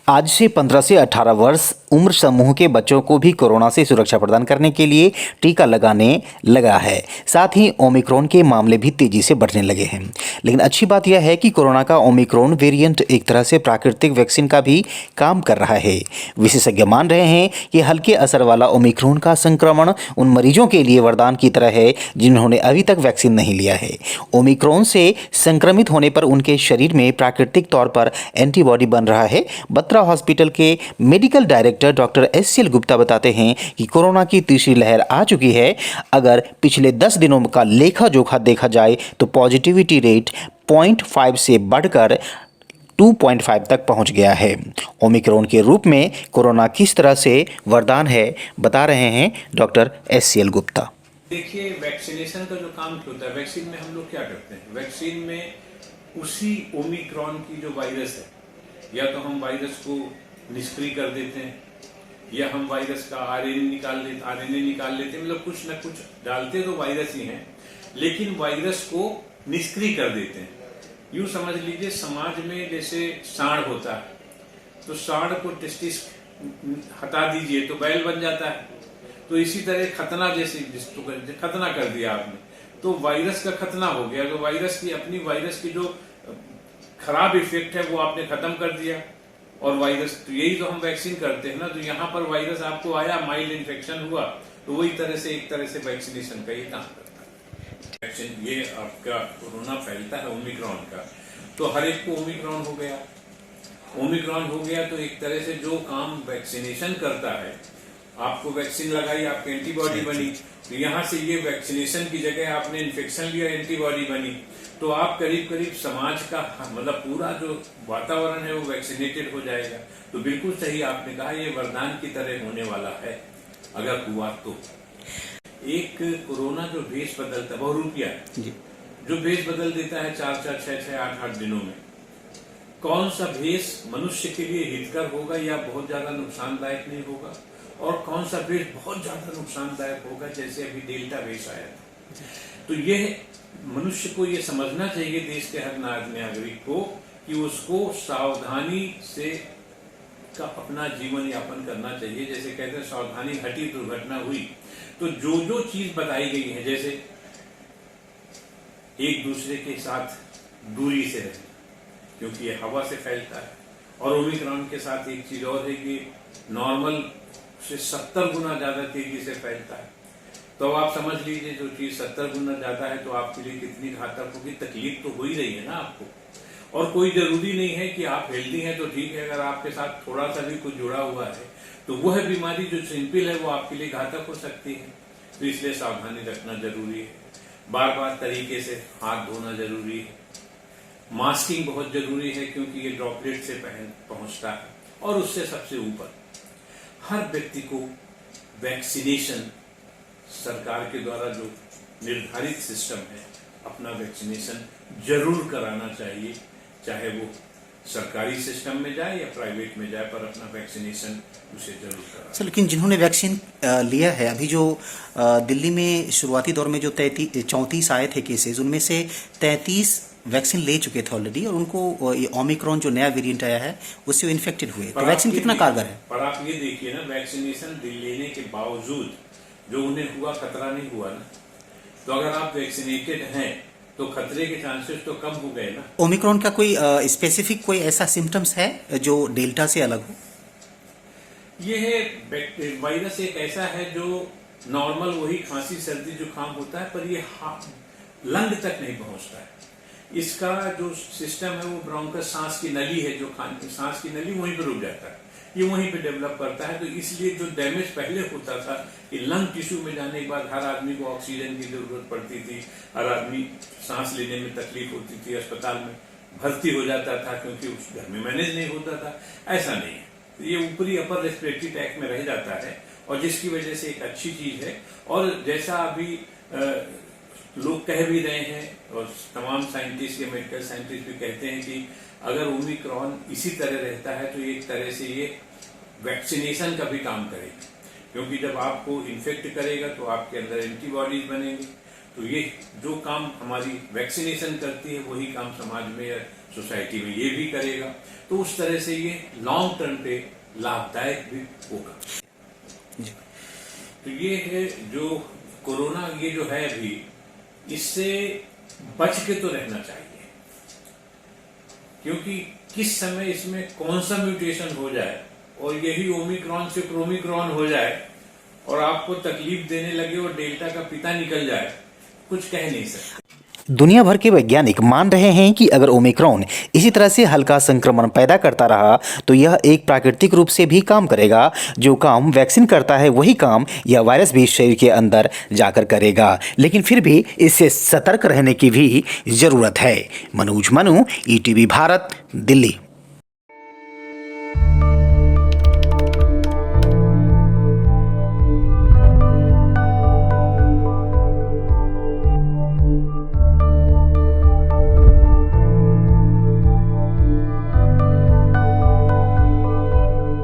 आज से 15 से 18 वर्ष उम्र समूह के बच्चों को भी कोरोना से सुरक्षा प्रदान करने के लिए टीका लगाने लगा है। साथ ही ओमिक्रॉन के मामले भी तेजी से बढ़ने लगे हैं। लेकिन अच्छी बात यह है कि कोरोना का ओमिक्रॉन वेरिएंट एक तरह से प्राकृतिक वैक्सीन का भी काम कर रहा है। विशेषज्ञ मान रहे हैं कि हल्के असर वाला ओमिक्रॉन का संक्रमण उन मरीजों के लिए वरदान की तरह है जिन्होंने अभी तक वैक्सीन नहीं लिया है। ओमिक्रॉन से संक्रमित होने पर उनके शरीर में प्राकृतिक तौर पर एंटीबॉडी बन रहा है। बत्रा हॉस्पिटल के मेडिकल डायरेक्टर डॉक्टर एस.सी.एल. गुप्ता बताते हैं कि कोरोना की तीसरी लहर आ चुकी है। अगर पिछले 10 दिनों का लेखा जोखा देखा जाए तो पॉजिटिविटी रेट 0.5 से बढ़कर 2.5 तक पहुंच गया है। ओमिक्रॉन के रूप में कोरोना किस तरह से वरदान है, बता रहे हैं डॉक्टर एस.सी.एल. गुप्ता। देखिए, वैक्सीनेशन का जो काम होता है, वैक्सीन में हम लोग क्या करते हैं, वैक्सीन में उसी ओमिक्रॉन की जो वायरस है, या तो हम वायरस को निष्क्रिय कर देते हैं या हम वायरस का आरएनए निकाल लेते हैं, मतलब कुछ ना कुछ डालते तो वायरस ही हैं, लेकिन वायरस को निष्क्रिय कर देते हैं। यूं समझ लीजिए, समाज में जैसे सांड होता है तो सांड को टेस्टिस हटा दीजिए तो बैल बन जाता है। तो इसी तरह खतना, जैसे खतना कर दिया आपने तो वायरस का खतना हो गया। तो वायरस की जो खराब इफेक्ट है वो आपने खत्म कर दिया। और वायरस, तो यही तो हम वैक्सीन करते हैं ना। तो यहाँ पर वायरस आपको आया, माइल्ड इन्फेक्शन हुआ, तो वही एक तरह से वैक्सीनेशन का ये काम करता है। वैक्सीन, ये आपका कोरोना फैलता है ओमिक्रॉन का, तो हर एक को ओमिक्रॉन हो गया। तो एक तरह से जो काम वैक्सीनेशन करता है, आपको वैक्सीन लगाई, आपकी एंटीबॉडी बनी, तो यहाँ से ये वैक्सीनेशन की जगह आपने इन्फेक्शन लिया, एंटीबॉडी बनी, तो आप करीब समाज का, मतलब पूरा जो वातावरण है वो वैक्सीनेटेड हो जाएगा। तो बिल्कुल सही आपने कहा, ये वरदान की तरह होने वाला है अगर हुआ तो। एक कोरोना जो भेष बदलता, बहुरूपिया जो भेष बदल देता है 4-4, 6-6, 8-8 दिनों में, कौन सा भेष मनुष्य के लिए हितकर होगा या बहुत ज्यादा नुकसानदायक नहीं होगा, और कौन सा भेष बहुत ज्यादा नुकसानदायक होगा, जैसे अभी डेल्टा भेष आया था। तो यह मनुष्य को ये समझना चाहिए, देश के हर नागरिक को, कि उसको सावधानी से का अपना जीवन यापन करना चाहिए। जैसे कहते हैं, सावधानी घटी दुर्घटना हुई। तो जो चीज बताई गई है, जैसे एक दूसरे के साथ दूरी से रहे, क्योंकि ये हवा से फैलता है, और ओमिक्रॉन के साथ एक चीज और है कि नॉर्मल से 70 गुना ज्यादा तेजी से फैलता है। तो आप समझ लीजिए, जो चीज 70 गुना ज्यादा है तो आपके लिए कितनी घातक होगी। तकलीफ तो हो ही रही है ना आपको। और कोई जरूरी नहीं है कि आप हेल्दी हैं तो ठीक है, अगर आपके साथ थोड़ा सा भी कुछ जुड़ा हुआ है तो वह बीमारी जो सिंपल है वो आपके लिए घातक हो सकती है। तो इसलिए सावधानी रखना जरूरी है, बार बार तरीके से हाथ धोना जरूरी है, मास्किंग बहुत जरूरी है, क्योंकि ये ड्रॉपलेट से पहुंचता है। और उससे सबसे ऊपर हर व्यक्ति को वैक्सीनेशन, सरकार के द्वारा जो निर्धारित सिस्टम है, अपना वैक्सीनेशन जरूर कराना चाहिए, चाहे वो सरकारी सिस्टम में जाए या प्राइवेट में जाए, पर अपना वैक्सीनेशन उसे जरूर कराना। सर, लेकिन जिन्होंने वैक्सीन लिया है, अभी जो दिल्ली में शुरुआती दौर में जो 34 आए थे केसेस, उनमें से 33 वैक्सीन ले चुके थे ऑलरेडी, और उनको ये ओमिक्रॉन जो नया वेरिएंट आया है उससे इन्फेक्टेड हुए। तो वैक्सीन कितना कारगर है? पर आप ये देखिए ना, वैक्सीनेशन लेने के बावजूद जो उन्हें हुआ, खतरा नहीं हुआ ना। तो अगर आप वैक्सीनेटेड हैं तो खतरे के चांसेस तो कम हो गए ना। ओमिक्रॉन का कोई स्पेसिफिक कोई ऐसा सिम्टम्स है जो डेल्टा से अलग हो? यह वायरस एक ऐसा है जो नॉर्मल वही खांसी, सर्दी, जुकाम होता है, पर यह लंग तक नहीं पहुंचता है। इसका जो सिस्टम है वो ब्रोंकस, सांस की नली है, जो सांस की नली वहीं पर रुक जाता है, ये वहीं पे डेवलप करता है। तो इसलिए जो डैमेज पहले होता था कि लंग टिश्यू में जाने के बाद हर आदमी को ऑक्सीजन की जरूरत पड़ती थी, हर आदमी सांस लेने में तकलीफ होती थी, अस्पताल में भर्ती हो जाता था क्योंकि उस घर में मैनेज नहीं होता था। ऐसा नहीं है, ये ऊपरी अपर रेस्पिरेटरी ट्रैक्ट में रह जाता है, और जिसकी वजह से एक अच्छी चीज है। और जैसा अभी लोग कह भी रहे हैं, और तमाम साइंटिस्ट या मेडिकल साइंटिस्ट भी कहते हैं कि अगर ओमिक्रॉन इसी तरह रहता है तो एक तरह से ये वैक्सीनेशन का भी काम करेगा, क्योंकि जब आपको इन्फेक्ट करेगा तो आपके अंदर एंटीबॉडीज बनेंगे। तो ये जो काम हमारी वैक्सीनेशन करती है वही काम समाज में या सोसाइटी में ये भी करेगा, तो उस तरह से ये लॉन्ग टर्म पे लाभदायक भी होगा। तो ये है जो कोरोना ये जो है अभी, इससे बच के तो रहना चाहिए, क्योंकि किस समय इसमें कौन सा म्यूटेशन हो जाए और यही ओमिक्रॉन से क्रोमिक्रॉन हो जाए और आपको तकलीफ देने लगे और डेल्टा का पिता निकल जाए, कुछ कह नहीं सकते। दुनिया भर के वैज्ञानिक मान रहे हैं कि अगर ओमिक्रॉन इसी तरह से हल्का संक्रमण पैदा करता रहा तो यह एक प्राकृतिक रूप से भी काम करेगा। जो काम वैक्सीन करता है वही काम यह वायरस भी शरीर के अंदर जाकर करेगा, लेकिन फिर भी इससे सतर्क रहने की भी जरूरत है। मनोज मनु, ईटीवी भारत, दिल्ली।